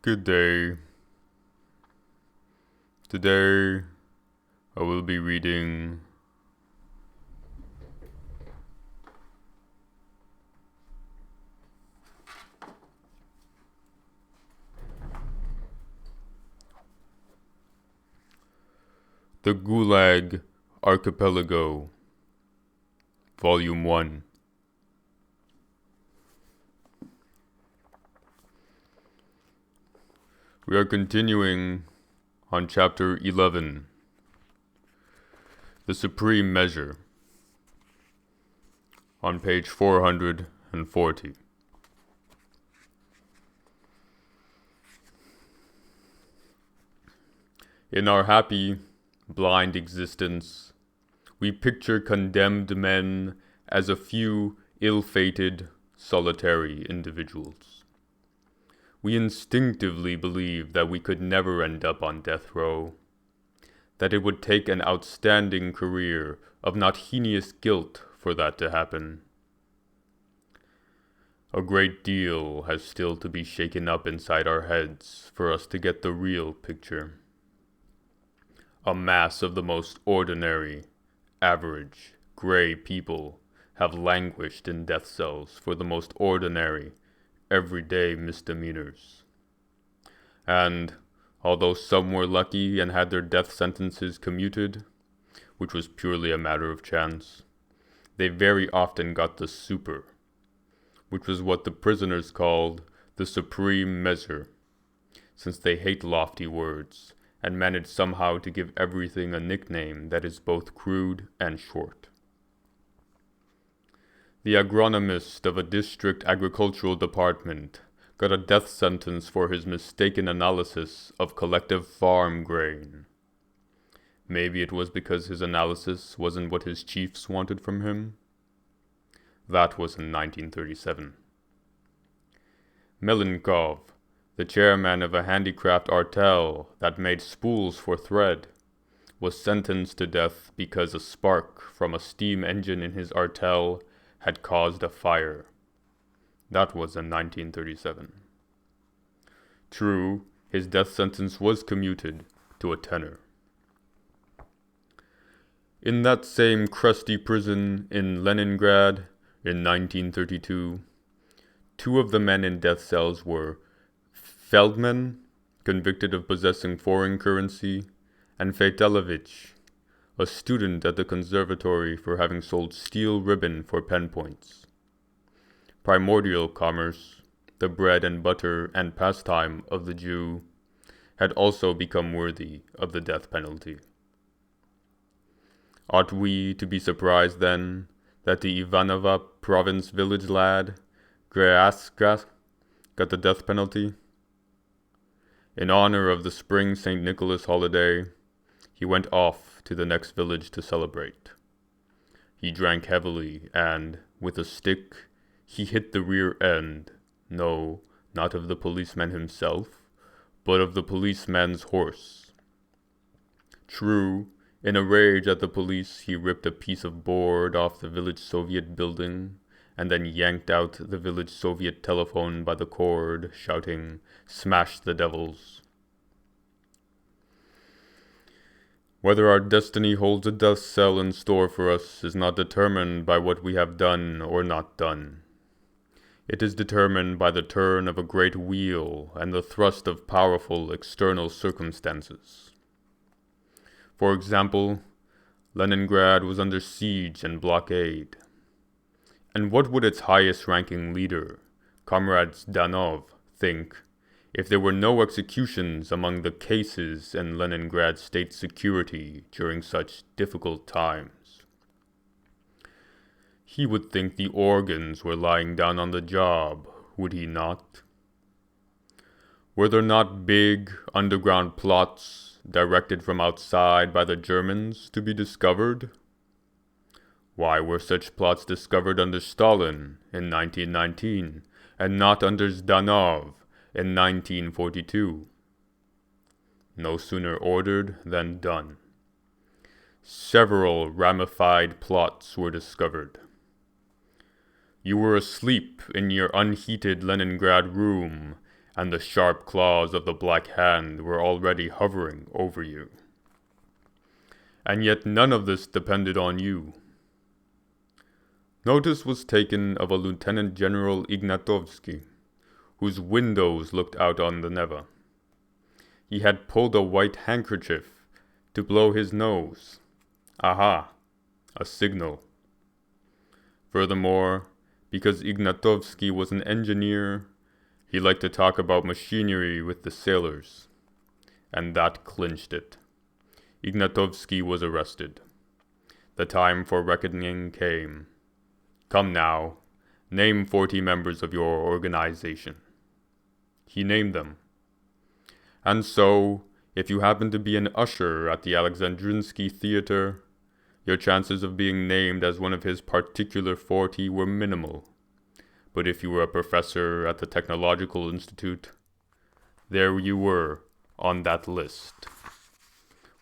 Good day. Today I will be reading The Gulag Archipelago, Volume 1. We are continuing on Chapter 11, The Supreme Measure, on page 440. In our happy, blind existence, we picture condemned men as a few ill-fated, solitary individuals. We instinctively believe that we could never end up on death row, that it would take an outstanding career of not heinous guilt for that to happen. A great deal has still to be shaken up inside our heads for us to get the real picture. A mass of the most ordinary, average, gray people have languished in death cells for the most ordinary, everyday misdemeanors. And, although some were lucky and had their death sentences commuted, which was purely a matter of chance, they very often got the super, which was what the prisoners called the supreme measure, since they hate lofty words and manage somehow to give everything a nickname that is both crude and short. The agronomist of a district agricultural department got a death sentence for his mistaken analysis of collective farm grain. Maybe it was because his analysis wasn't what his chiefs wanted from him. That was in 1937. Melenkov, the chairman of a handicraft artel that made spools for thread, was sentenced to death because a spark from a steam engine in his artel had caused a fire. That was in 1937. True, his death sentence was commuted to a tenor. In that same crusty prison in Leningrad in 1932, two of the men in death cells were Feldman, convicted of possessing foreign currency, and Fetelovich, a student at the conservatory for having sold steel ribbon for pen points. Primordial commerce, the bread and butter and pastime of the Jew, had also become worthy of the death penalty. Ought we to be surprised, then, that the Ivanova province village lad, Greaska, got the death penalty? In honor of the spring St. Nicholas holiday, he went off to the next village to celebrate. He drank heavily, and, with a stick, he hit the rear end, no, not of the policeman himself, but of the policeman's horse. True, in a rage at the police, he ripped a piece of board off the village Soviet building, and then yanked out the village Soviet telephone by the cord, shouting, "Smash the devils!" Whether our destiny holds a death cell in store for us is not determined by what we have done or not done. It is determined by the turn of a great wheel and the thrust of powerful external circumstances. For example, Leningrad was under siege and blockade. And what would its highest-ranking leader, Comrade Zdanov, think if there were no executions among the cases in Leningrad state security during such difficult times? He would think the organs were lying down on the job, would he not? Were there not big underground plots directed from outside by the Germans to be discovered? Why were such plots discovered under Stalin in 1919 and not under Zdanov in 1942? No sooner ordered than done. Several ramified plots were discovered. You were asleep in your unheated Leningrad room, and the sharp claws of the Black Hand were already hovering over you. And yet none of this depended on you. Notice was taken of a Lieutenant General Ignatovsky, whose windows looked out on the Neva. He had pulled a white handkerchief to blow his nose. Aha, a signal. Furthermore, because Ignatovsky was an engineer, he liked to talk about machinery with the sailors, and that clinched it. Ignatovsky was arrested. The time for reckoning came. Come now, name 40 members of your organization. He named them. And so, if you happen to be an usher at the Alexandrinsky Theater, your chances of being named as one of his particular 40 were minimal. But if you were a professor at the Technological Institute, there you were on that list.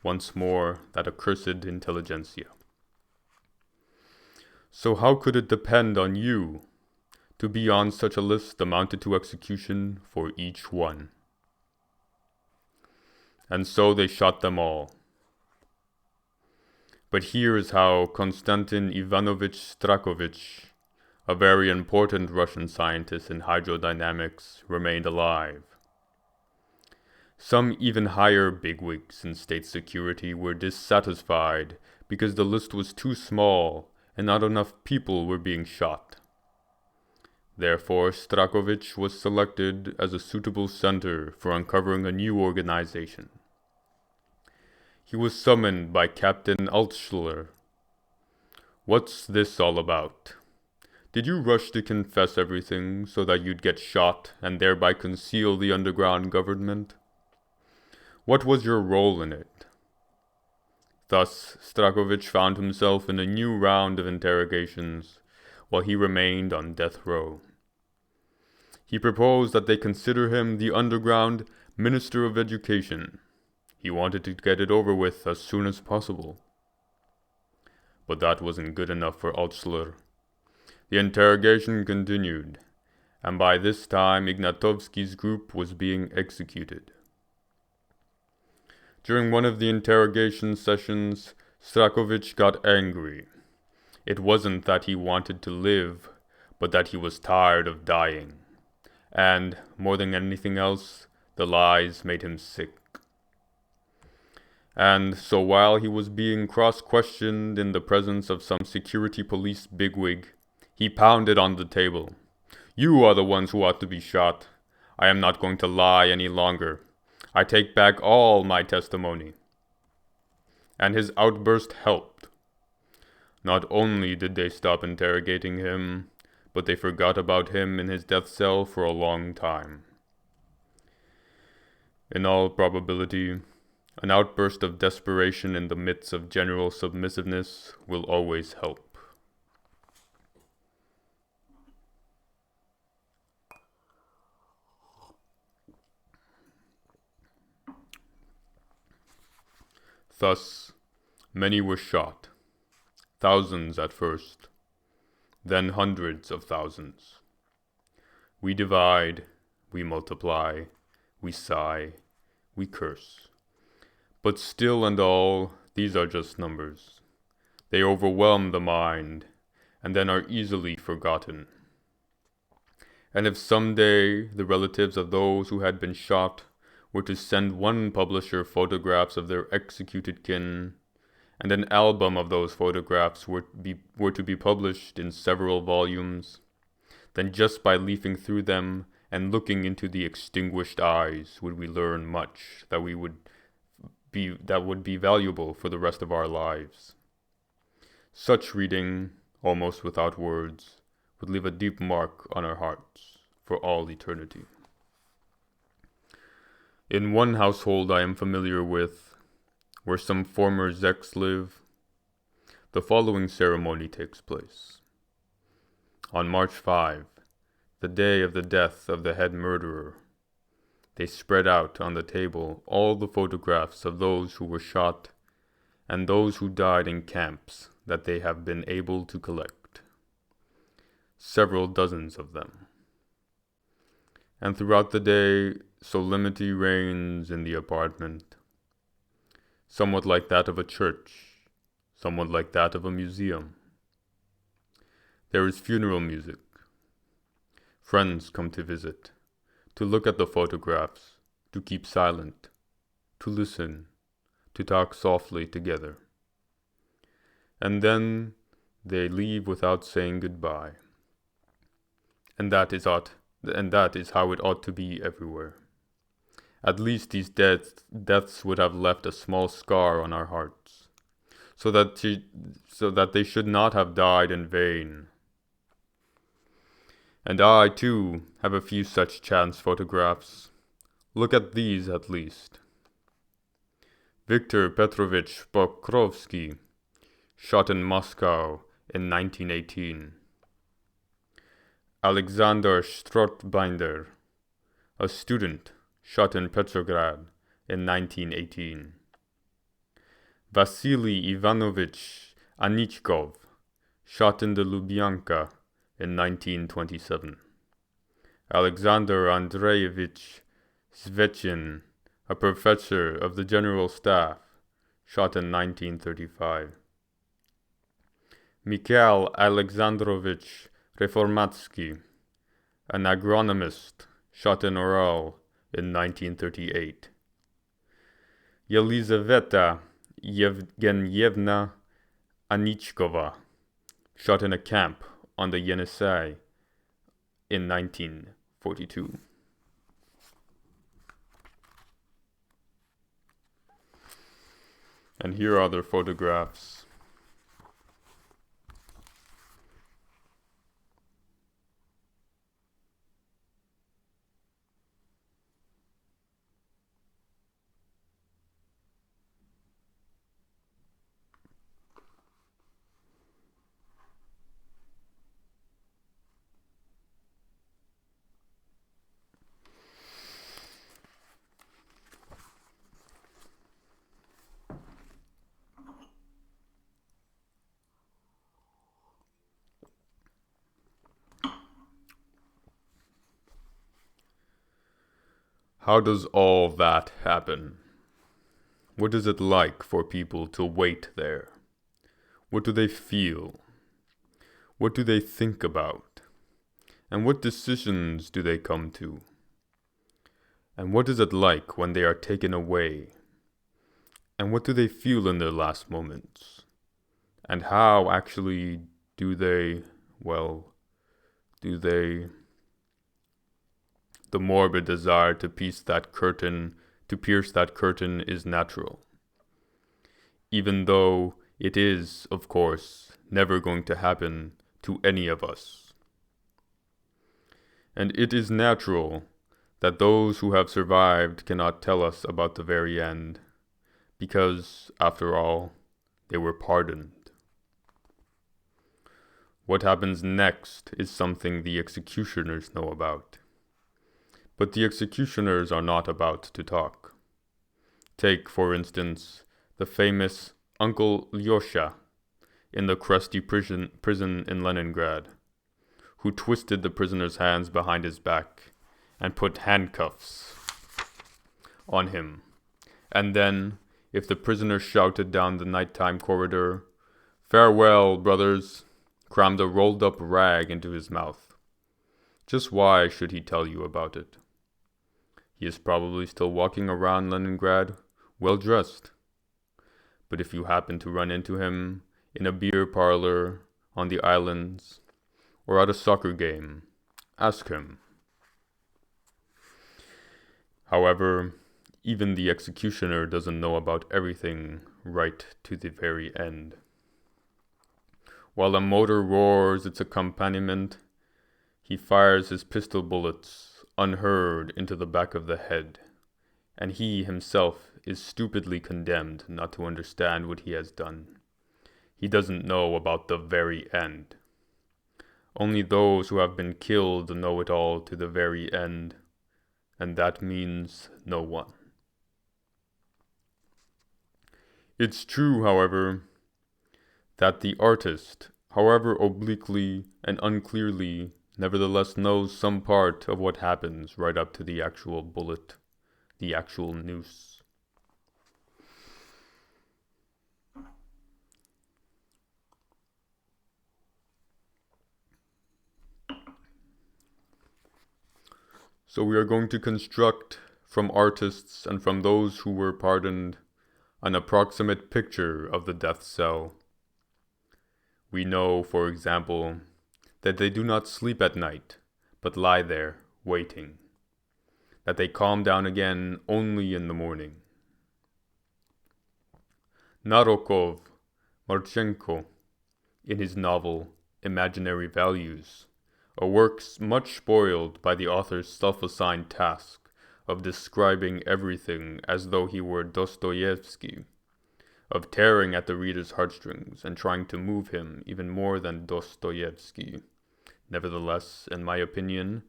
Once more, that accursed intelligentsia. So how could it depend on you? To be on such a list amounted to execution for each one. And so they shot them all. But here is how Constantin Ivanovich Strakovich, a very important Russian scientist in hydrodynamics, remained alive. Some even higher bigwigs in state security were dissatisfied because the list was too small and not enough people were being shot. Therefore, Strakovich was selected as a suitable center for uncovering a new organization. He was summoned by Captain Alexsandr. What's this all about? Did you rush to confess everything so that you'd get shot and thereby conceal the underground government? What was your role in it? Thus, Strakovich found himself in a new round of interrogations while he remained on death row. He proposed that they consider him the underground Minister of Education. He wanted to get it over with as soon as possible. But that wasn't good enough for Alexsandr. The interrogation continued, and by this time Ignatovsky's group was being executed. During one of the interrogation sessions, Strakovich got angry. It wasn't that he wanted to live, but that he was tired of dying. And, more than anything else, the lies made him sick. And so while he was being cross-questioned in the presence of some security police bigwig, he pounded on the table. You are the ones who ought to be shot. I am not going to lie any longer. I take back all my testimony. And his outburst helped. Not only did they stop interrogating him, but they forgot about him in his death cell for a long time. In all probability, an outburst of desperation in the midst of general submissiveness will always help. Thus, many were shot, thousands at first, then hundreds of thousands. We divide, we multiply, we sigh, we curse. But still and all, these are just numbers. They overwhelm the mind, and then are easily forgotten. And if someday the relatives of those who had been shot were to send one publisher photographs of their executed kin, and an album of those photographs were to be published in several volumes, then just by leafing through them and looking into the extinguished eyes would we learn much that would be valuable for the rest of our lives. Such reading, almost without words, would leave a deep mark on our hearts for all eternity. In one household I am familiar with, where some former Zeks live, the following ceremony takes place. On March 5, the day of the death of the head murderer, they spread out on the table all the photographs of those who were shot and those who died in camps that they have been able to collect. Several dozens of them. and throughout the day, solemnity reigns in the apartment, somewhat like that of a church, somewhat like that of a museum. There is funeral music. Friends come to visit, to look at the photographs, to keep silent, to listen, to talk softly together. And then they leave without saying goodbye. And that is how it ought to be everywhere. At least these deaths would have left a small scar on our hearts, so that they should not have died in vain. And I, too, have a few such chance photographs. Look at these, at least. Viktor Petrovich Pokrovsky, shot in Moscow in 1918. Alexsandr Solzhenitsyn, a student, shot in Petrograd in 1918. Vasily Ivanovich Anichkov, shot in the Lubyanka in 1927. Alexander Andreevich Svechin, a professor of the General Staff, shot in 1935. Mikhail Alexandrovich Reformatsky, an agronomist, shot in Ural in 1938. Yelizaveta Yevgenyevna Anichkova, shot in a camp on the Yenisei in 1942. And here are their photographs. How does all that happen? What is it like for people to wait there? What do they feel? What do they think about? And what decisions do they come to? And what is it like when they are taken away? And what do they feel in their last moments? And how actually do they... The morbid desire to pierce that curtain is natural. Even though it is, of course, never going to happen to any of us. And it is natural that those who have survived cannot tell us about the very end, because, after all, they were pardoned. What happens next is something the executioners know about. But the executioners are not about to talk. Take, for instance, the famous Uncle Lyosha in the crusty prison in Leningrad, who twisted the prisoner's hands behind his back and put handcuffs on him. And then, if the prisoner shouted down the nighttime corridor, "Farewell, brothers," crammed a rolled-up rag into his mouth. Just why should he tell you about it? He is probably still walking around Leningrad, well-dressed. But if you happen to run into him in a beer parlor, on the islands, or at a soccer game, ask him. However, even the executioner doesn't know about everything right to the very end. While a motor roars its accompaniment, he fires his pistol bullets unheard into the back of the head, and he himself is stupidly condemned not to understand what he has done. He doesn't know about the very end. Only those who have been killed know it all to the very end, and that means no one. It's true, however, that the artist, however obliquely and unclearly nevertheless knows some part of what happens right up to the actual bullet, the actual noose. So we are going to construct from artists and from those who were pardoned an approximate picture of the death cell. We know, for example, that they do not sleep at night, but lie there, waiting. That they calm down again only in the morning. Narokov, Marchenko, in his novel Imaginary Values, a work much spoiled by the author's self-assigned task of describing everything as though he were Dostoevsky, of tearing at the reader's heartstrings and trying to move him even more than Dostoevsky, nevertheless, in my opinion,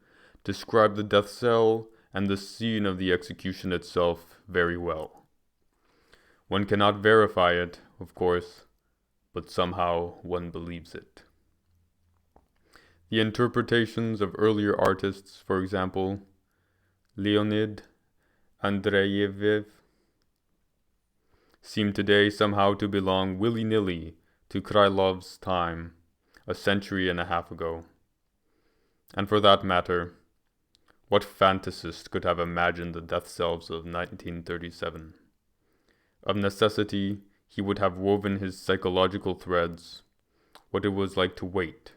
describe the death cell and the scene of the execution itself very well. One cannot verify it, of course, but somehow one believes it. The interpretations of earlier artists, for example, Leonid Andreyev, seem today somehow to belong willy-nilly to Krylov's time, a century and a half ago. And for that matter, what fantasist could have imagined the death cells of 1937? Of necessity, he would have woven his psychological threads, what it was like to wait,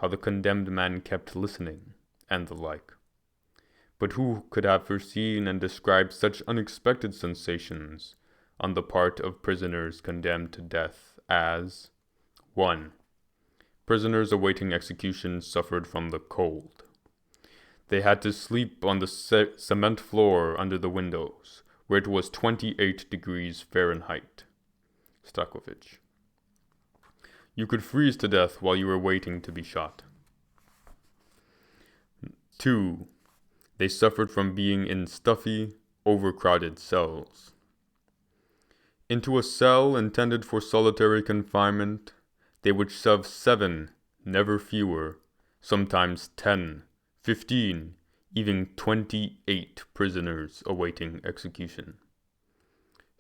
how the condemned man kept listening, and the like. But who could have foreseen and described such unexpected sensations on the part of prisoners condemned to death as 1. Prisoners awaiting execution suffered from the cold. They had to sleep on the cement floor under the windows, where it was 28 degrees Fahrenheit. Stakovich. You could freeze to death while you were waiting to be shot. 2. They suffered from being in stuffy, overcrowded cells. Into a cell intended for solitary confinement, they would shove 7, never fewer, sometimes 10, 15, even 28 prisoners awaiting execution.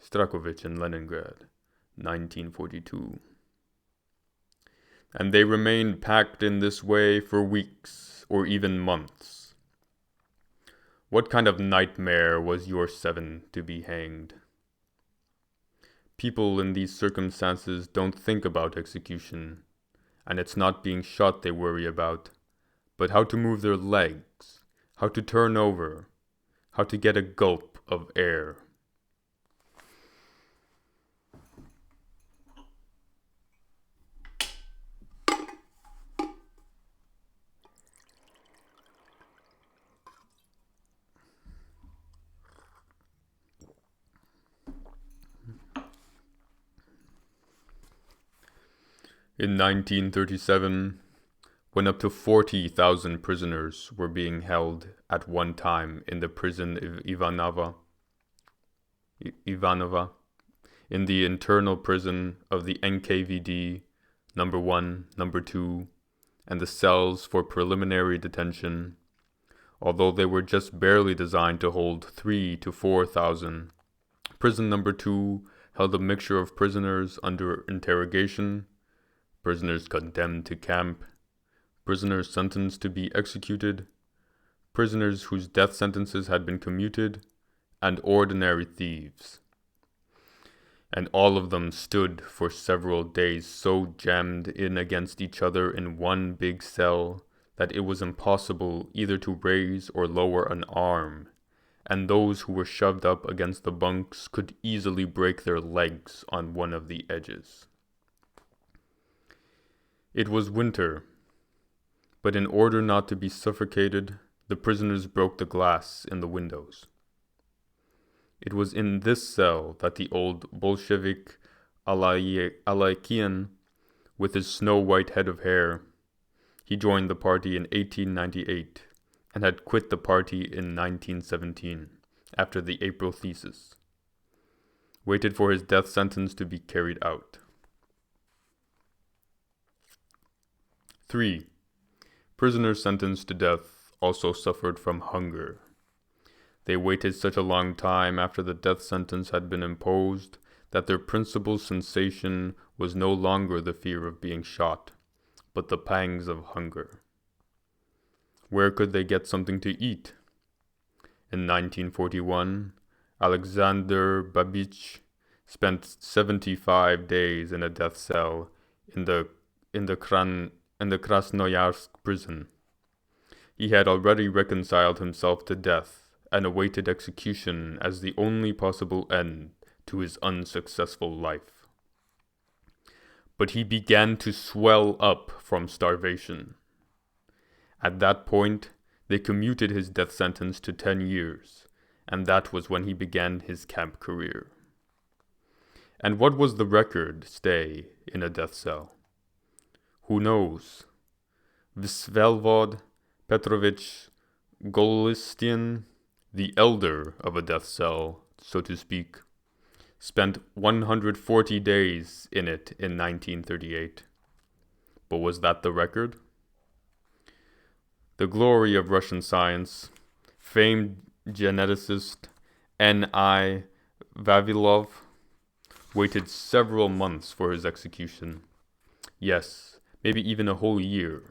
Strakovich in Leningrad, 1942. And they remained packed in this way for weeks or even months. What kind of nightmare was your 7 to be hanged? People in these circumstances don't think about execution, and it's not being shot they worry about, but how to move their legs, how to turn over, how to get a gulp of air. In 1937, when up to 40,000 prisoners were being held at one time in the prison of Ivanova, in the internal prison of the NKVD, number 1, number 2, and the cells for preliminary detention, although they were just barely designed to hold 3,000 to 4,000, prison number 2 held a mixture of prisoners under interrogation, prisoners condemned to camp, prisoners sentenced to be executed, prisoners whose death sentences had been commuted, and ordinary thieves. And all of them stood for several days so jammed in against each other in one big cell that it was impossible either to raise or lower an arm, and those who were shoved up against the bunks could easily break their legs on one of the edges. It was winter, but in order not to be suffocated, the prisoners broke the glass in the windows. It was in this cell that the old Bolshevik Alaikian, with his snow-white head of hair, he joined the party in 1898 and had quit the party in 1917 after the April thesis, waited for his death sentence to be carried out. 3. Prisoners sentenced to death also suffered from hunger. They waited such a long time after the death sentence had been imposed that their principal sensation was no longer the fear of being shot, but the pangs of hunger. Where could they get something to eat? In 1941, Alexsandr Babich spent 75 days in a death cell in the Krasnoyarsk prison. He had already reconciled himself to death and awaited execution as the only possible end to his unsuccessful life. But he began to swell up from starvation. At that point, they commuted his death sentence to 10 years, and that was when he began his camp career. And what was the record stay in a death cell? Who knows? Vsvelvod Petrovich Golistyan, the elder of a death cell, so to speak, spent 140 days in it in 1938. But was that the record? The glory of Russian science, famed geneticist N.I. Vavilov waited several months for his execution. Yes, maybe even a whole year.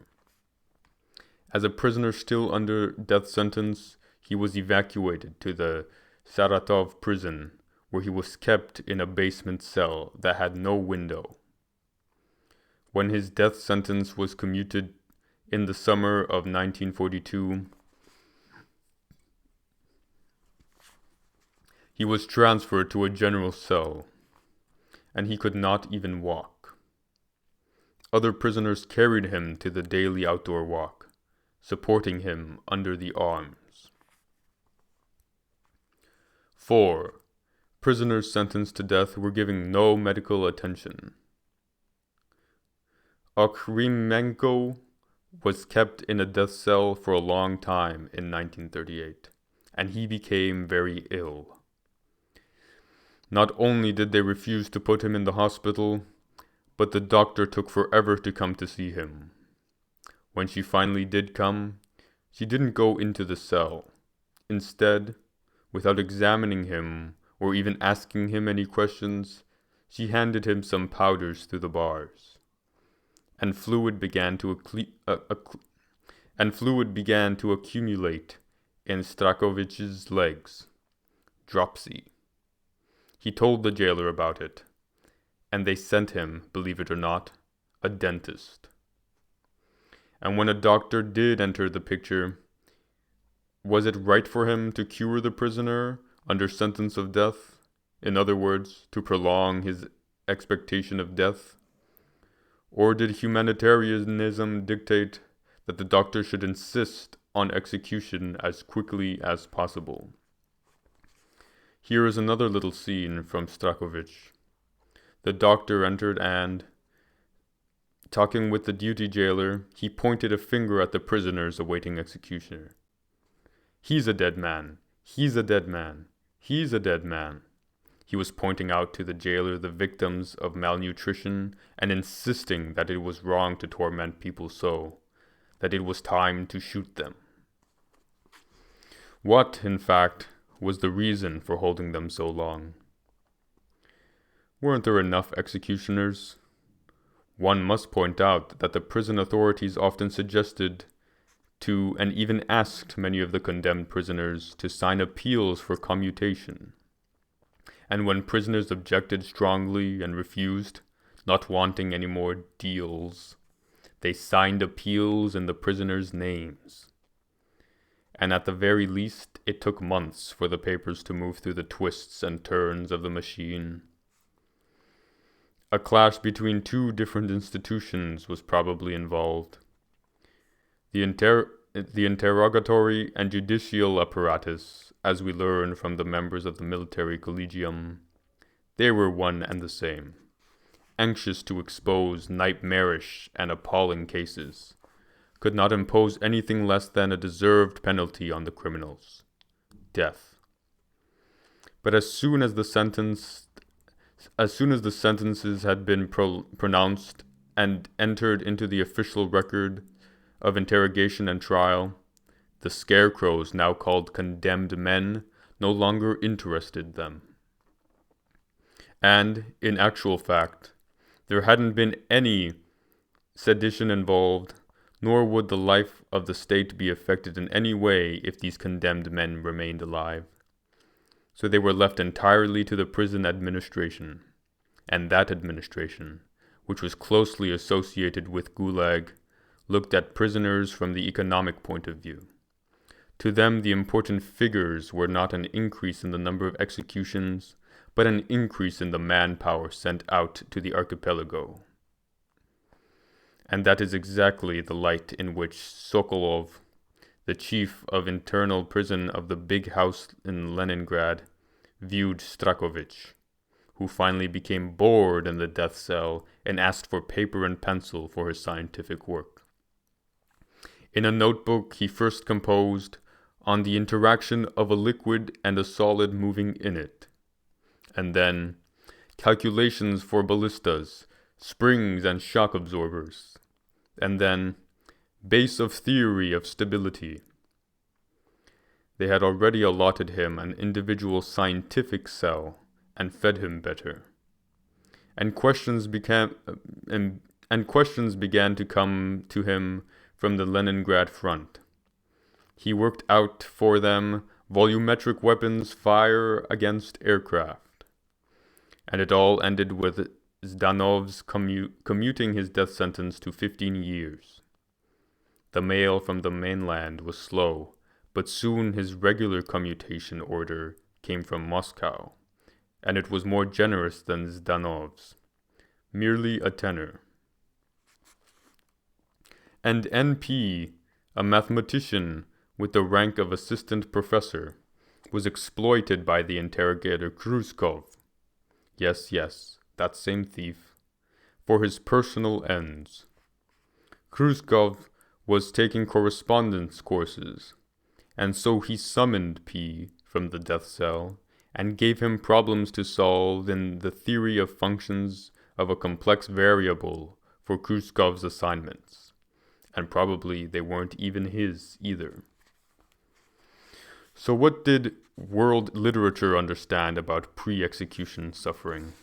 As a prisoner still under death sentence, he was evacuated to the Saratov prison, where he was kept in a basement cell that had no window. When his death sentence was commuted in the summer of 1942, he was transferred to a general cell, and he could not even walk. Other prisoners carried him to the daily outdoor walk, supporting him under the arms. 4. Prisoners sentenced to death were given no medical attention. Okhrimenko was kept in a death cell for a long time in 1938, and he became very ill. Not only did they refuse to put him in the hospital, but the doctor took forever to come to see him. When she finally did come, she didn't go into the cell. Instead, without examining him or even asking him any questions, she handed him some powders through the bars. And fluid began to accumulate in Strakovich's legs. Dropsy. He told the jailer about it, and they sent him, believe it or not, a dentist. And when a doctor did enter the picture, was it right for him to cure the prisoner under sentence of death? In other words, to prolong his expectation of death? Or did humanitarianism dictate that the doctor should insist on execution as quickly as possible? Here is another little scene from Strakovich. The doctor entered and, talking with the duty jailer, he pointed a finger at the prisoners awaiting execution. "He's a dead man. He's a dead man. He's a dead man." He was pointing out to the jailer the victims of malnutrition and insisting that it was wrong to torment people so, that it was time to shoot them. What, in fact, was the reason for holding them so long? Weren't there enough executioners? One must point out that the prison authorities often suggested to and even asked many of the condemned prisoners to sign appeals for commutation. And when prisoners objected strongly and refused, not wanting any more deals, they signed appeals in the prisoners' names. And at the very least, it took months for the papers to move through the twists and turns of the machine. A clash between two different institutions was probably involved. The interrogatory and judicial apparatus, as we learn from the members of the military collegium, they were one and the same, anxious to expose nightmarish and appalling cases, could not impose anything less than a deserved penalty on the criminals, death. But as soon as the sentences had been pronounced and entered into the official record of interrogation and trial, the scarecrows, now called condemned men, no longer interested them. And, in actual fact, there hadn't been any sedition involved, nor would the life of the state be affected in any way if these condemned men remained alive. So they were left entirely to the prison administration, and that administration, which was closely associated with Gulag, looked at prisoners from the economic point of view. To them, the important figures were not an increase in the number of executions, but an increase in the manpower sent out to the archipelago. And that is exactly the light in which Sokolov, the chief of internal prison of the big house in Leningrad, viewed Strakovich, who finally became bored in the death cell and asked for paper and pencil for his scientific work. In a notebook he first composed on the interaction of a liquid and a solid moving in it, and then calculations for ballistas, springs and shock absorbers, and then base of theory of stability. They had already allotted him an individual scientific cell and fed him better. And questions began to come to him from the Leningrad front. He worked out for them volumetric weapons fire against aircraft. And it all ended with Zdanov's commuting his death sentence to 15 years. The mail from the mainland was slow, but soon his regular commutation order came from Moscow, and it was more generous than Zdanov's, merely a tenner. And N.P., a mathematician with the rank of assistant professor, was exploited by the interrogator Khrushchev. Yes, that same thief, for his personal ends. Khrushchev was taking correspondence courses, and so he summoned P from the death cell and gave him problems to solve in the theory of functions of a complex variable for Khrushchev's assignments. And probably they weren't even his either. So what did world literature understand about pre-execution suffering?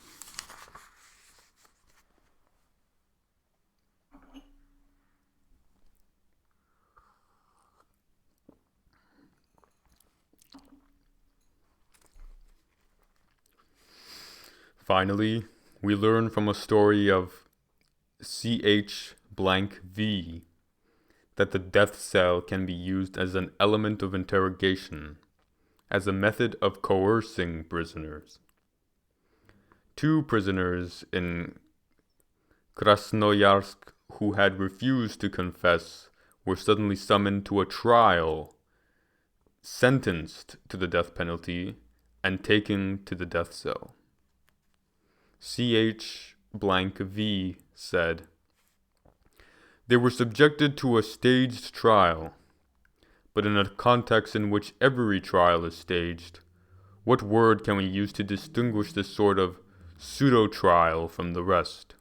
Finally, we learn from a story of CH blank V that the death cell can be used as an element of interrogation, as a method of coercing prisoners. 2 prisoners in Krasnoyarsk who had refused to confess were suddenly summoned to a trial, sentenced to the death penalty, and taken to the death cell. CH blank V said, "They were subjected to a staged trial, but in a context in which every trial is staged, what word can we use to distinguish this sort of pseudo-trial from the rest?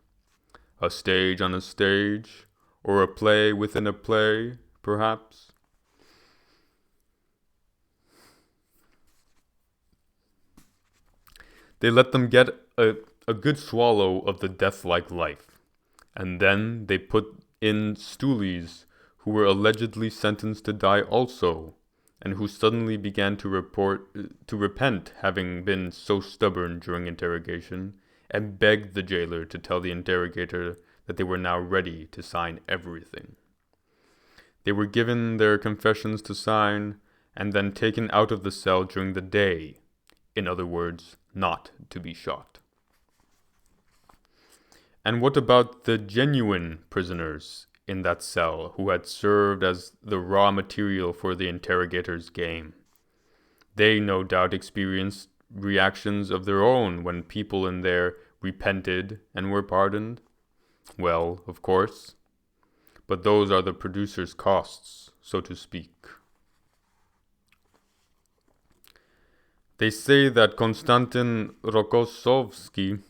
A stage on a stage, or a play within a play, perhaps?" They let them get a good swallow of the death-like life, and then they put in stoolies who were allegedly sentenced to die also, and who suddenly began to repent having been so stubborn during interrogation, and begged the jailer to tell the interrogator that they were now ready to sign everything. They were given their confessions to sign, and then taken out of the cell during the day, in other words, not to be shot. And what about the genuine prisoners in that cell who had served as the raw material for the interrogator's game? They no doubt experienced reactions of their own when people in there repented and were pardoned. Well, of course. But those are the producer's costs, so to speak. They say that Konstantin Rokossovsky,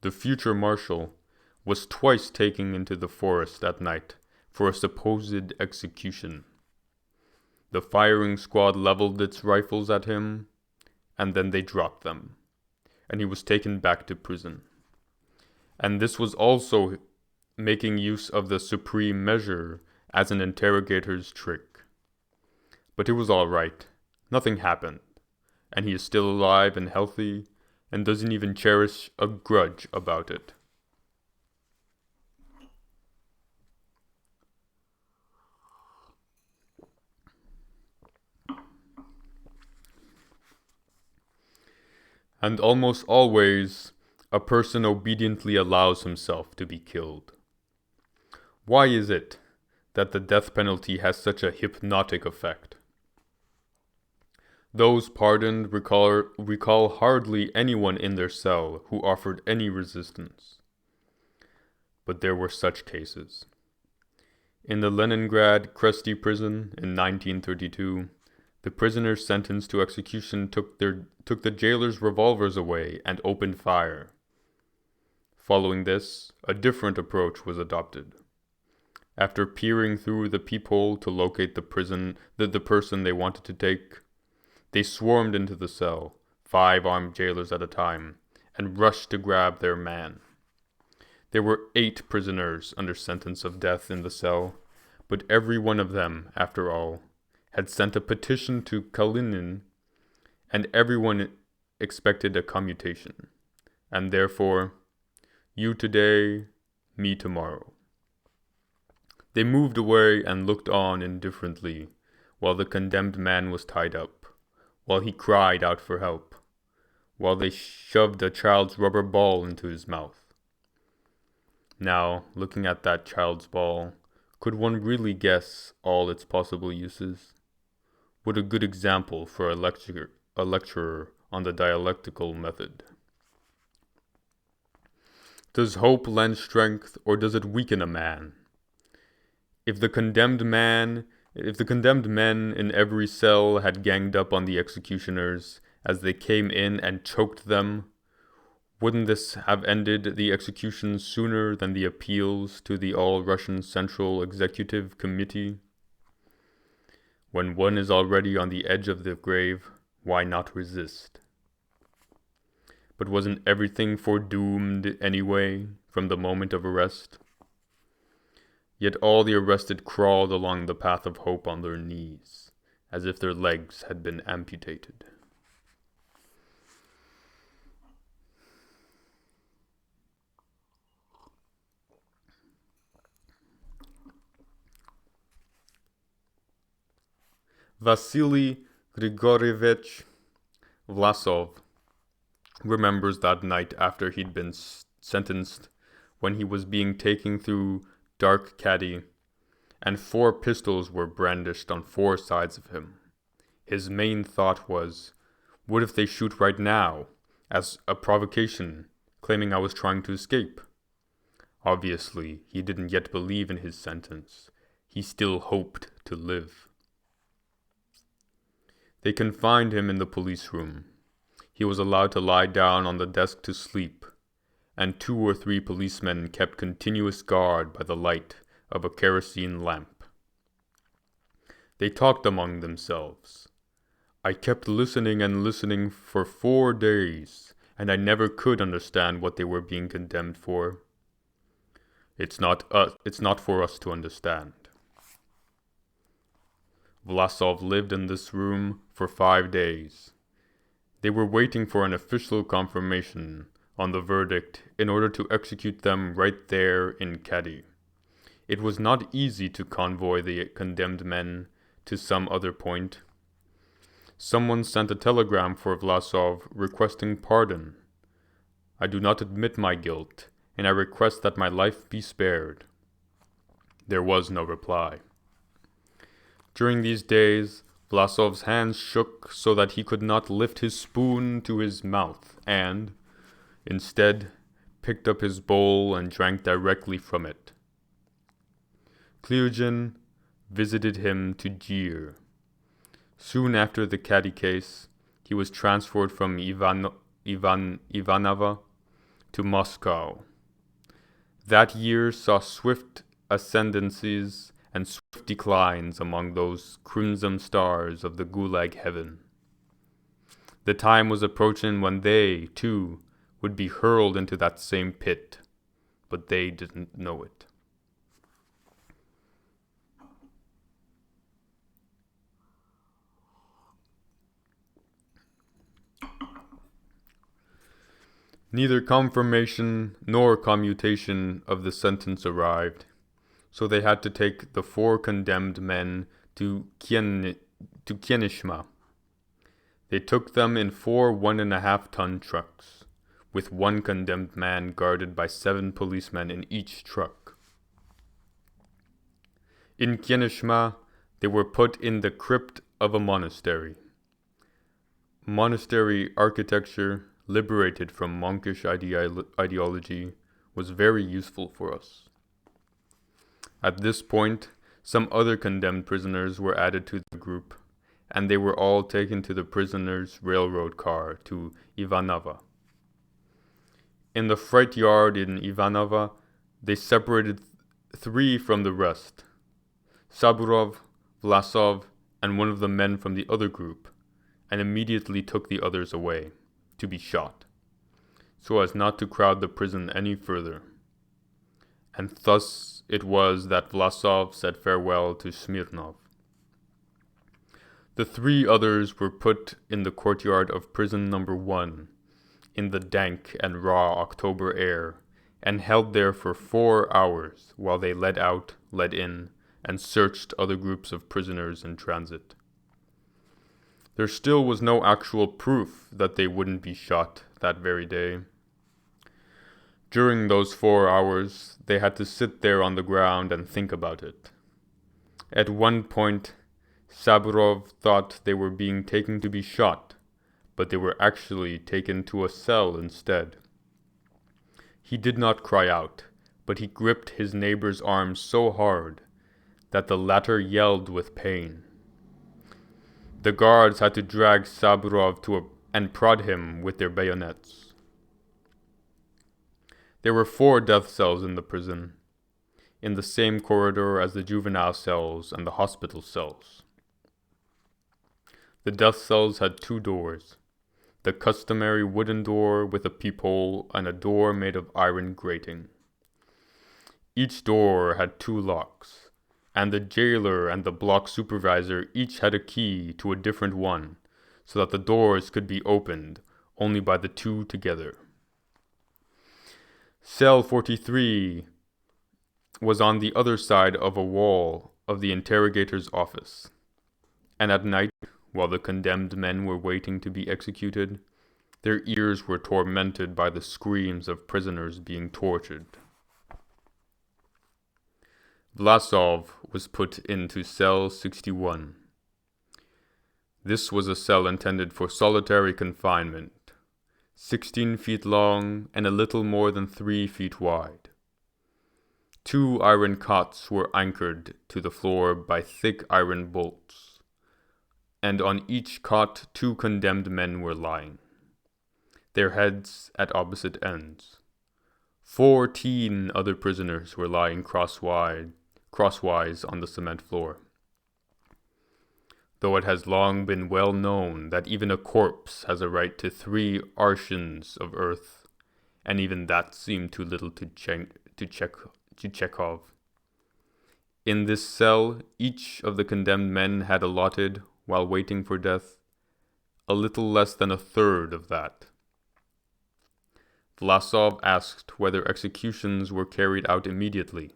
the future marshal, was twice taken into the forest at night for a supposed execution. The firing squad leveled its rifles at him, and then they dropped them, and he was taken back to prison. And this was also making use of the supreme measure as an interrogator's trick. But it was all right. Nothing happened, and he is still alive and healthy, and doesn't even cherish a grudge about it. And almost always, a person obediently allows himself to be killed. Why is it that the death penalty has such a hypnotic effect? Those pardoned recall hardly anyone in their cell who offered any resistance. But there were such cases. In the Leningrad Kresty prison in 1932, the prisoners sentenced to execution took the jailers' revolvers away and opened fire. Following this, a different approach was adopted. After peering through the peephole to locate the person they wanted to take, they swarmed into the cell, 5 armed jailers at a time, and rushed to grab their man. There were 8 prisoners under sentence of death in the cell, but every one of them, after all, had sent a petition to Kalinin, and everyone expected a commutation, and therefore, you today, me tomorrow. They moved away and looked on indifferently while the condemned man was tied up, while he cried out for help, while they shoved a child's rubber ball into his mouth. Now, looking at that child's ball, could one really guess all its possible uses? What a good example for a lecturer on the dialectical method. Does hope lend strength, or does it weaken a man? If the condemned men in every cell had ganged up on the executioners as they came in and choked them, wouldn't this have ended the execution sooner than the appeals to the All-Russian Central Executive Committee? When one is already on the edge of the grave, why not resist? But wasn't everything foredoomed anyway, from the moment of arrest? Yet all the arrested crawled along the path of hope on their knees, as if their legs had been amputated. Vasily Grigoryevich Vlasov remembers that night after he'd been sentenced, when he was being taken through dark caddy, and 4 pistols were brandished on 4 sides of him. His main thought was, what if they shoot right now, as a provocation, claiming I was trying to escape? Obviously, he didn't yet believe in his sentence. He still hoped to live. They confined him in the police room. He was allowed to lie down on the desk to sleep, and 2 or 3 policemen kept continuous guard by the light of a kerosene lamp. They talked among themselves. I kept listening and listening for 4 days, and I never could understand what they were being condemned for. It's not for us to understand. Vlasov lived in this room for 5 days. They were waiting for an official confirmation on the verdict in order to execute them right there in Kadi. It was not easy to convoy the condemned men to some other point. Someone sent a telegram for Vlasov requesting pardon. I do not admit my guilt, and I request that my life be spared. There was no reply. During these days, Vlasov's hands shook so that he could not lift his spoon to his mouth, and, instead, picked up his bowl and drank directly from it. Kliugin visited him to jeer. Soon after the caddy case, he was transferred from Ivanova to Moscow. That year saw swift ascendancies and swift declines among those crimson stars of the Gulag heaven. The time was approaching when they, too, would be hurled into that same pit, but they didn't know it. Neither confirmation nor commutation of the sentence arrived, so they had to take the 4 condemned men to Kienishma. They took them in 4 1.5-ton trucks, with 1 condemned man guarded by 7 policemen in each truck. In Kienishma, they were put in the crypt of a monastery. Monastery architecture, liberated from monkish ideology, was very useful for us. At this point, some other condemned prisoners were added to the group, and they were all taken to the prisoners' railroad car to Ivanova. In the freight yard in Ivanova, they separated 3 from the rest: Saburov, Vlasov, and one of the men from the other group, and immediately took the others away to be shot, so as not to crowd the prison any further. And thus it was that Vlasov said farewell to Smirnov. The 3 others were put in the courtyard of prison number 1, in the dank and raw October air, and held there for 4 hours while they let out, let in, and searched other groups of prisoners in transit. There still was no actual proof that they wouldn't be shot that very day. During those 4 hours, they had to sit there on the ground and think about it. At one point, Saburov thought they were being taken to be shot, but they were actually taken to a cell instead. He did not cry out, but he gripped his neighbor's arm so hard that the latter yelled with pain. The guards had to drag Saburov and prod him with their bayonets. There were 4 death cells in the prison, in the same corridor as the juvenile cells and the hospital cells. The death cells had 2 doors, the customary wooden door with a peephole and a door made of iron grating. Each door had 2 locks, and the jailer and the block supervisor each had a key to a different one, so that the doors could be opened only by the 2 together. Cell 43 was on the other side of a wall of the interrogator's office, and at night, while the condemned men were waiting to be executed, their ears were tormented by the screams of prisoners being tortured. Vlasov was put into cell 61. This was a cell intended for solitary confinement, 16 feet long and a little more than 3 feet wide. 2 iron cots were anchored to the floor by thick iron bolts, and on each cot 2 condemned men were lying, their heads at opposite ends. 14 other prisoners were lying crosswise on the cement floor. Though it has long been well known that even a corpse has a right to 3 arshins of earth, and even that seemed too little to Chekhov. In this cell, each of the condemned men had allotted, while waiting for death, a little less than 1/3 of that. Vlasov asked whether executions were carried out immediately.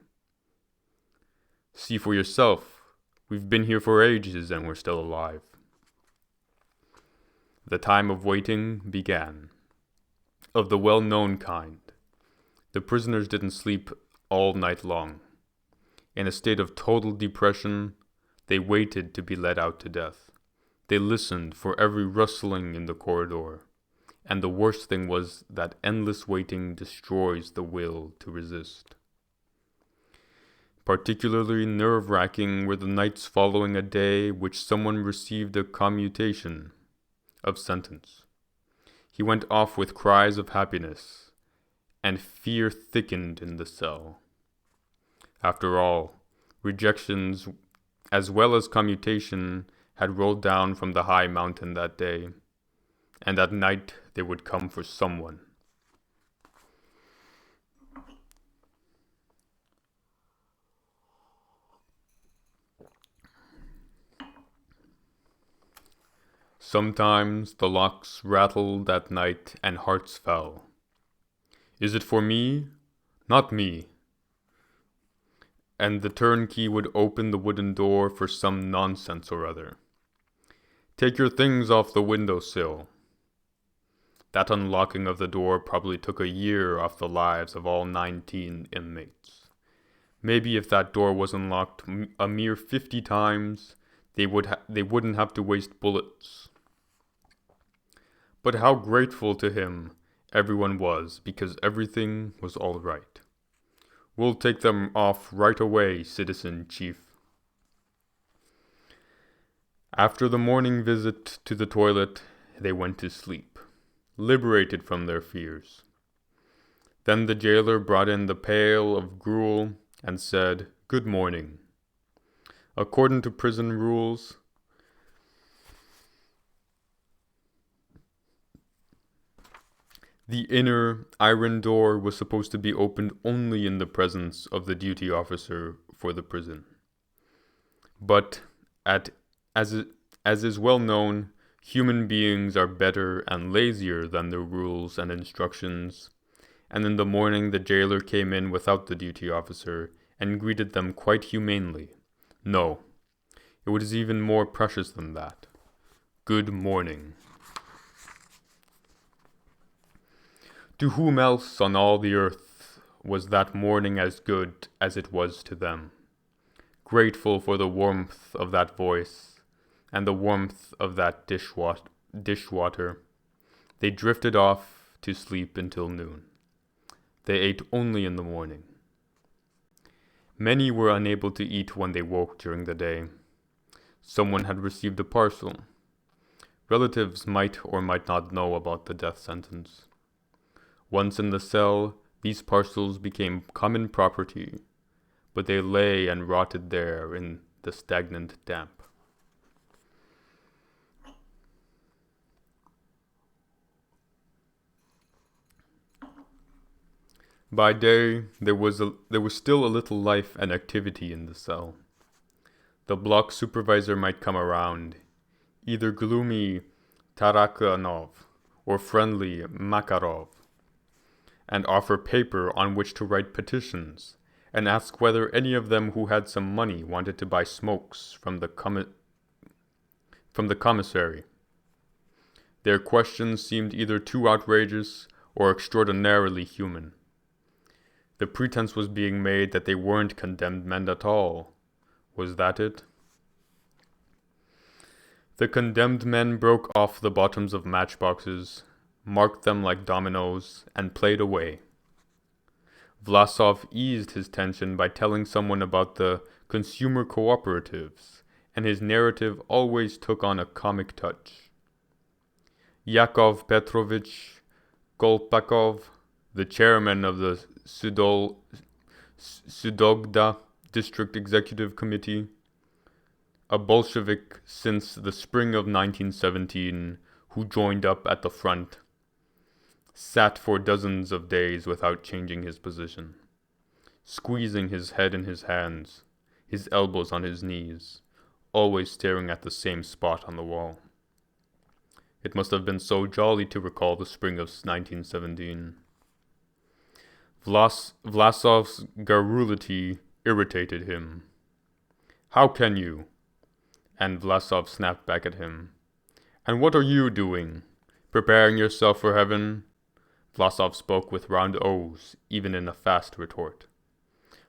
"See for yourself. We've been here for ages and we're still alive." The time of waiting began. Of the well-known kind. The prisoners didn't sleep all night long. In a state of total depression, they waited to be let out to death. They listened for every rustling in the corridor. And the worst thing was that endless waiting destroys the will to resist. Particularly nerve-wracking were the nights following a day which someone received a commutation of sentence. He went off with cries of happiness, and fear thickened in the cell. After all, rejections as well as commutation had rolled down from the high mountain that day, and at night they would come for someone. Sometimes the locks rattled at night and hearts fell. Is it for me? Not me. And the turnkey would open the wooden door for some nonsense or other. Take your things off the windowsill. That unlocking of the door probably took a year off the lives of all 19 inmates. Maybe if that door was unlocked a mere 50 times, they wouldn't have to waste bullets. But how grateful to him everyone was, because everything was all right. We'll take them off right away, Citizen Chief. After the morning visit to the toilet, they went to sleep, liberated from their fears. Then the jailer brought in the pail of gruel and said, "Good morning." According to prison rules, the inner iron door was supposed to be opened only in the presence of the duty officer for the prison. But as is well known, human beings are better and lazier than the rules and instructions, and in the morning the jailer came in without the duty officer and greeted them quite humanely. No, it was even more precious than that. Good morning. To whom else on all the earth was that morning as good as it was to them? Grateful for the warmth of that voice and the warmth of that dishwater, they drifted off to sleep until noon. They ate only in the morning. Many were unable to eat when they woke during the day. Someone had received a parcel. Relatives might or might not know about the death sentence. Once in the cell, these parcels became common property, but they lay and rotted there in the stagnant damp. By day, there was still a little life and activity in the cell. The block supervisor might come around, either gloomy Tarakanov or friendly Makarov, and offer paper on which to write petitions, and ask whether any of them who had some money wanted to buy smokes from the commissary. Their questions seemed either too outrageous or extraordinarily human. The pretense was being made that they weren't condemned men at all. Was that it? The condemned men broke off the bottoms of matchboxes, marked them like dominoes, and played away. Vlasov eased his tension by telling someone about the consumer cooperatives, and his narrative always took on a comic touch. Yakov Petrovich Kolpakov, the chairman of the Sudogda District Executive Committee, a Bolshevik since the spring of 1917, who joined up at the front, sat for dozens of days without changing his position, squeezing his head in his hands, his elbows on his knees, always staring at the same spot on the wall. It must have been so jolly to recall the spring of 1917. Vlasov's garrulity irritated him. "How can you?" And Vlasov snapped back at him. "And what are you doing? Preparing yourself for heaven?" Vlasov spoke with round O's, even in a fast retort.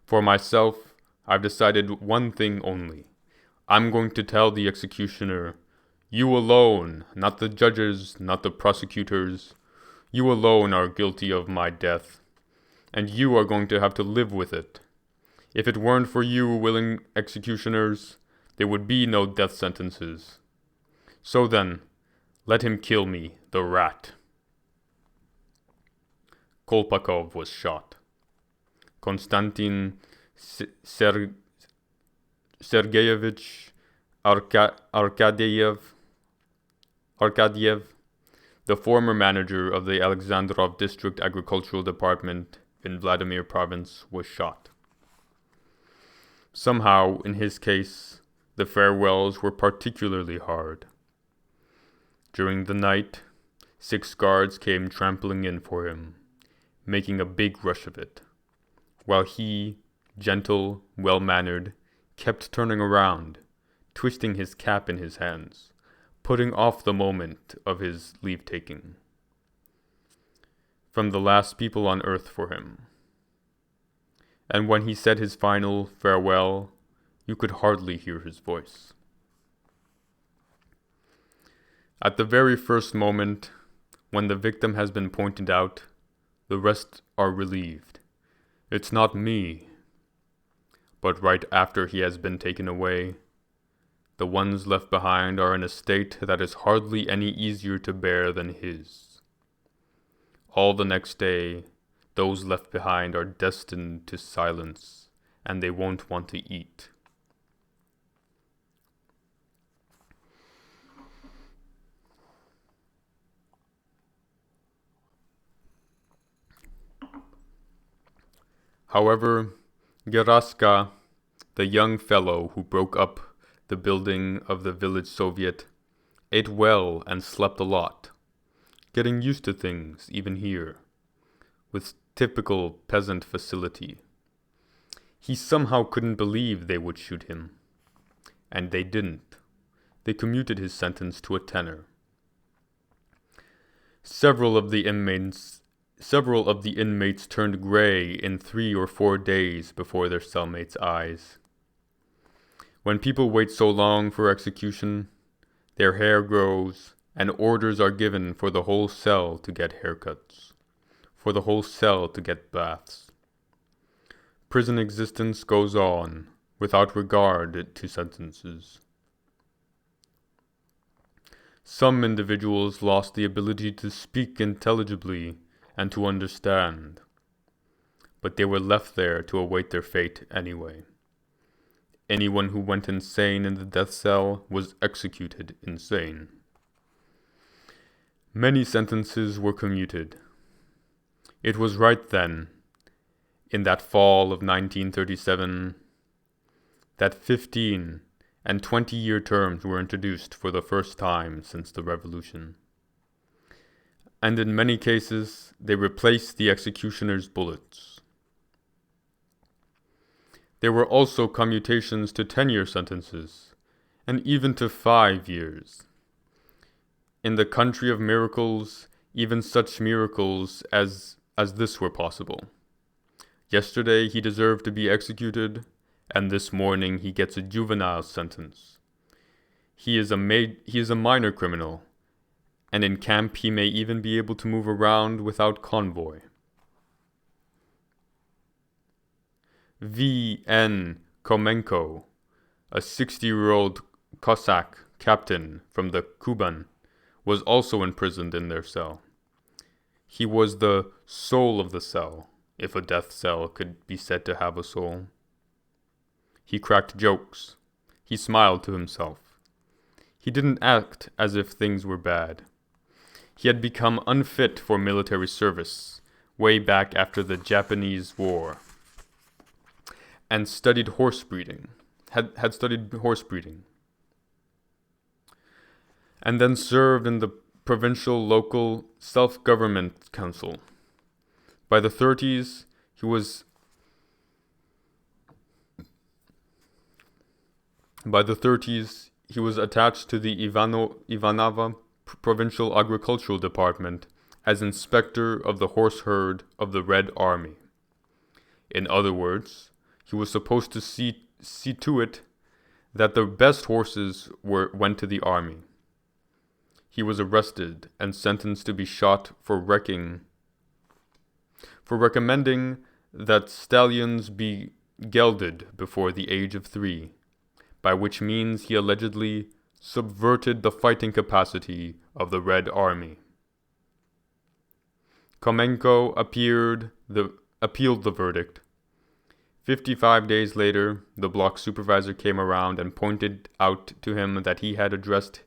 "For myself, I've decided one thing only. I'm going to tell the executioner, 'You alone, not the judges, not the prosecutors, you alone are guilty of my death, and you are going to have to live with it. If it weren't for you willing executioners, there would be no death sentences. So then, let him kill me, the rat.'" Kolpakov was shot. Constantin Sergeyevich Arkadyev, the former manager of the Alexandrov District Agricultural Department in Vladimir Province, was shot. Somehow, in his case, the farewells were particularly hard. During the night, 6 guards came trampling in for him, making a big rush of it, while he, gentle, well-mannered, kept turning around, twisting his cap in his hands, putting off the moment of his leave-taking. From the last people on earth for him. And when he said his final farewell, you could hardly hear his voice. At the very first moment, when the victim has been pointed out, the rest are relieved. It's not me. But right after he has been taken away, the ones left behind are in a state that is hardly any easier to bear than his. All the next day, those left behind are destined to silence, and they won't want to eat. However, Geraska, the young fellow who broke up the building of the village Soviet, ate well and slept a lot, getting used to things even here, with typical peasant facility. He somehow couldn't believe they would shoot him. And they didn't. They commuted his sentence to a tenor. Several of the inmates turned gray in 3 or 4 days before their cellmates' eyes. When people wait so long for execution, their hair grows, and orders are given for the whole cell to get haircuts, for the whole cell to get baths. Prison existence goes on, without regard to sentences. Some individuals lost the ability to speak intelligibly and to understand, but they were left there to await their fate anyway. Anyone who went insane in the death cell was executed insane. Many sentences were commuted. It was right then, in that fall of 1937, that 15 and 20-year terms were introduced for the first time since the revolution. And in many cases, they replaced the executioner's bullets. There were also commutations to 10-year sentences, and even to 5 years. In the country of miracles, even such miracles as this were possible. Yesterday he deserved to be executed, and this morning he gets a juvenile sentence. He is a minor criminal, and in camp he may even be able to move around without convoy. V.N. Komenko, a 60-year-old Cossack captain from the Kuban, was also imprisoned in their cell. He was the soul of the cell, if a death cell could be said to have a soul. He cracked jokes. He smiled to himself. He didn't act as if things were bad. He had become unfit for military service way back after the Japanese War, and studied horse breeding, had studied horse breeding, and then served in the provincial local self-government council. By the 30s, he was attached to the Ivanova Provincial Agricultural Department as inspector of the horse herd of the Red Army. In other words, he was supposed to see to it that the best horses went to the army. He was arrested and sentenced to be shot for recommending that stallions be gelded before the age of 3, by which means he allegedly subverted the fighting capacity of the Red Army. Komenko appealed the verdict. 55 days later, the block supervisor came around and pointed out to him that he had addressed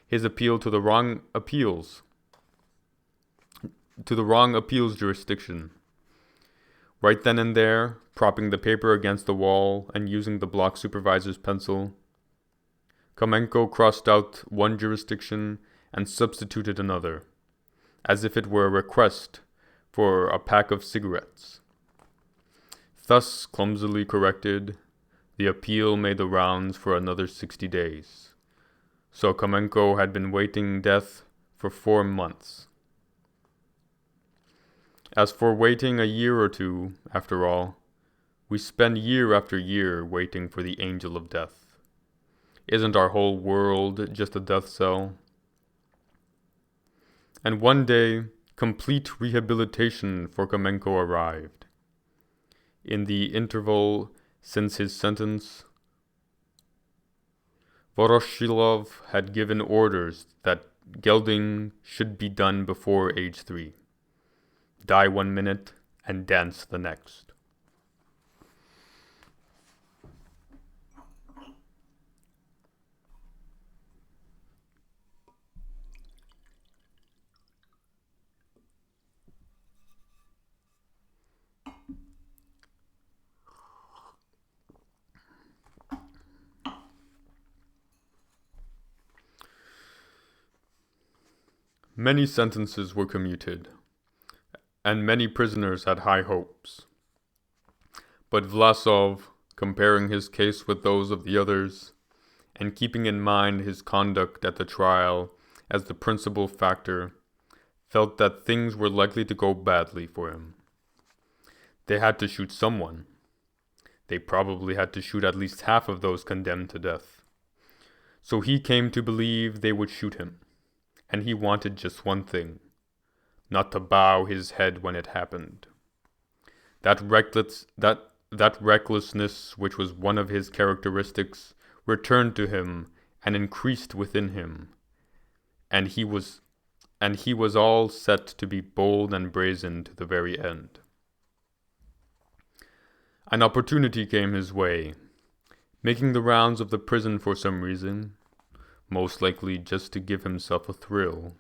his appeal to the wrong appeals jurisdiction. Right then and there, propping the paper against the wall and using the block supervisor's pencil, Kamenko crossed out one jurisdiction and substituted another, as if it were a request for a pack of cigarettes. Thus clumsily corrected, the appeal made the rounds for another 60 days. So Kamenko had been waiting death for 4 months. As for waiting a year or two, after all, we spend year after year waiting for the angel of death. Isn't our whole world just a death cell? And one day, complete rehabilitation for Kamenko arrived. In the interval since his sentence, Voroshilov had given orders that gelding should be done before age 3. Die 1 minute and dance the next. Many sentences were commuted, and many prisoners had high hopes. But Vlasov, comparing his case with those of the others, and keeping in mind his conduct at the trial as the principal factor, felt that things were likely to go badly for him. They had to shoot someone. They probably had to shoot at least half of those condemned to death. So he came to believe they would shoot him. And he wanted just one thing, not to bow his head when it happened. That recklessness, which was one of his characteristics, returned to him and increased within him, and he was all set to be bold and brazen to the very end. An opportunity came his way, making the rounds of the prison for some reason, most likely just to give himself a thrill.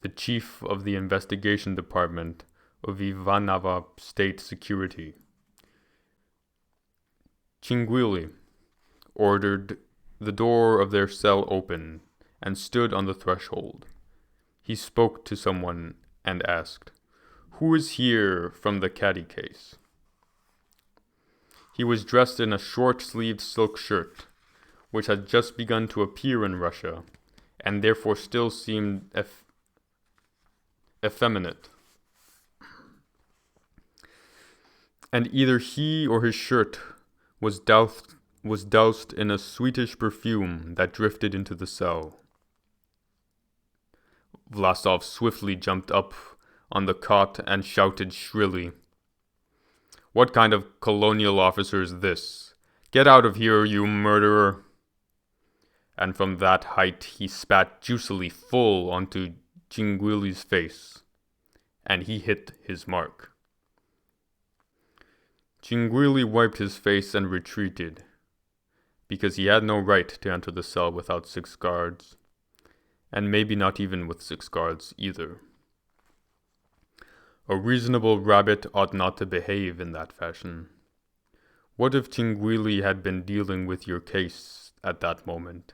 The chief of the investigation department of Ivanova State Security, Chinguili, ordered the door of their cell open and stood on the threshold. He spoke to someone and asked, "Who is here from the caddy case?" He was dressed in a short-sleeved silk shirt, which had just begun to appear in Russia, and therefore still seemed effeminate. And either he or his shirt was doused in a sweetish perfume that drifted into the cell. Vlasov swiftly jumped up on the cot and shouted shrilly, "What kind of colonial officer is this? Get out of here, you murderer!" And from that height he spat juicily full onto Chinguili's face, and he hit his mark. Chinguili wiped his face and retreated, because he had no right to enter the cell without 6 guards, and maybe not even with 6 guards either. A reasonable rabbit ought not to behave in that fashion. What if Chinguili had been dealing with your case at that moment,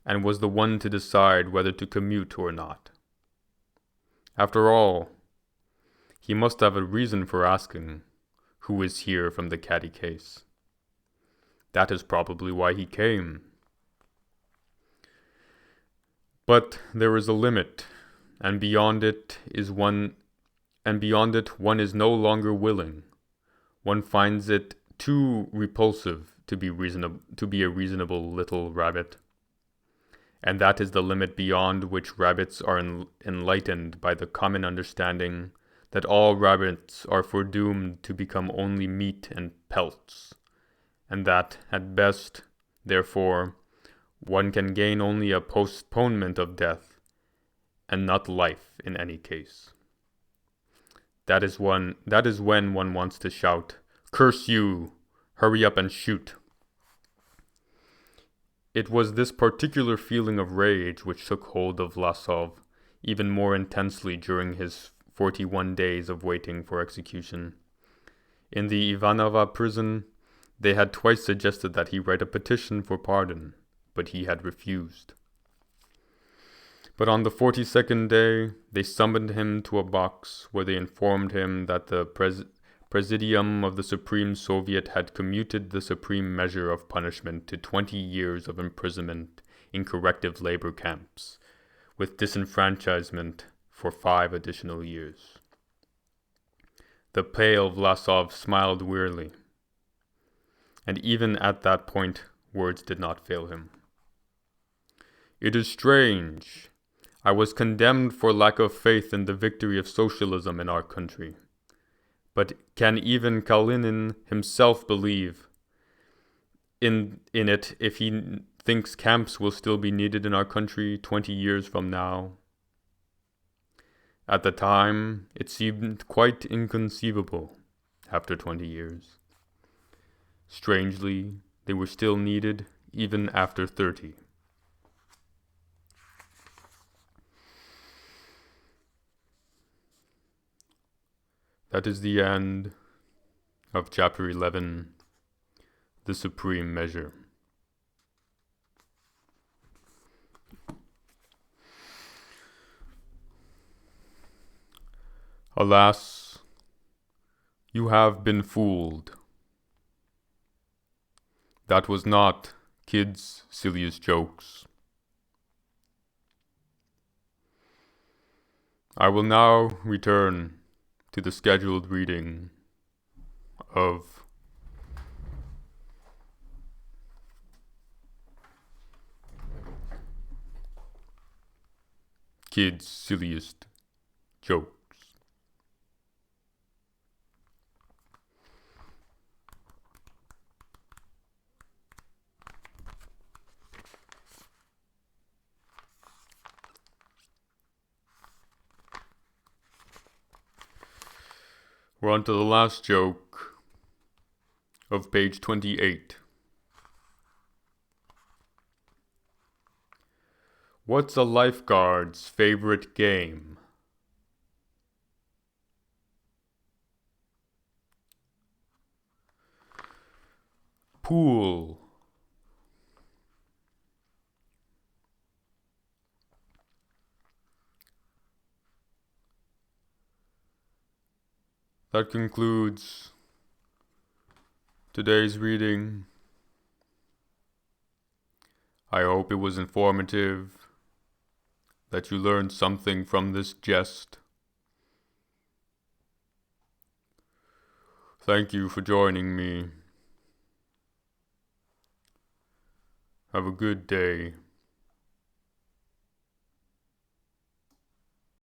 and was the one to decide whether to commute or not? After all, he must have a reason for asking, "Who is here from the caddy case?" That is probably why he came. But there is a limit, and beyond it one is no longer willing. One finds it too repulsive to be a reasonable little rabbit. And that is the limit beyond which rabbits are enlightened by the common understanding that all rabbits are foredoomed to become only meat and pelts, and that, at best, therefore, one can gain only a postponement of death, and not life in any case. That is when one wants to shout, Curse you! Hurry up and shoot! It was this particular feeling of rage which took hold of Vlasov even more intensely during his 41 days of waiting for execution. In the Ivanova prison, they had twice suggested that he write a petition for pardon, but he had refused. But on the 42nd day, they summoned him to a box where they informed him that the Presidium of the Supreme Soviet had commuted the supreme measure of punishment to 20 years of imprisonment in corrective labor camps, with disenfranchisement for 5 additional years. The pale Vlasov smiled wearily, and even at that point, words did not fail him. It is strange. I was condemned for lack of faith in the victory of socialism in our country. But can even Kalinin himself believe in it if he thinks camps will still be needed in our country 20 years from now? At the time, it seemed quite inconceivable after 20 years. Strangely, they were still needed even after 30. That is the end of Chapter 11, The Supreme Measure. Alas, you have been fooled. That was not Kids Silliest Jokes. I will now return to the scheduled reading of Kids Silliest Jokes. We're on to the last joke of page 28. What's a lifeguard's favorite game? Pool. That concludes today's reading. I hope it was informative, that you learned something from this jest. Thank you for joining me. Have a good day.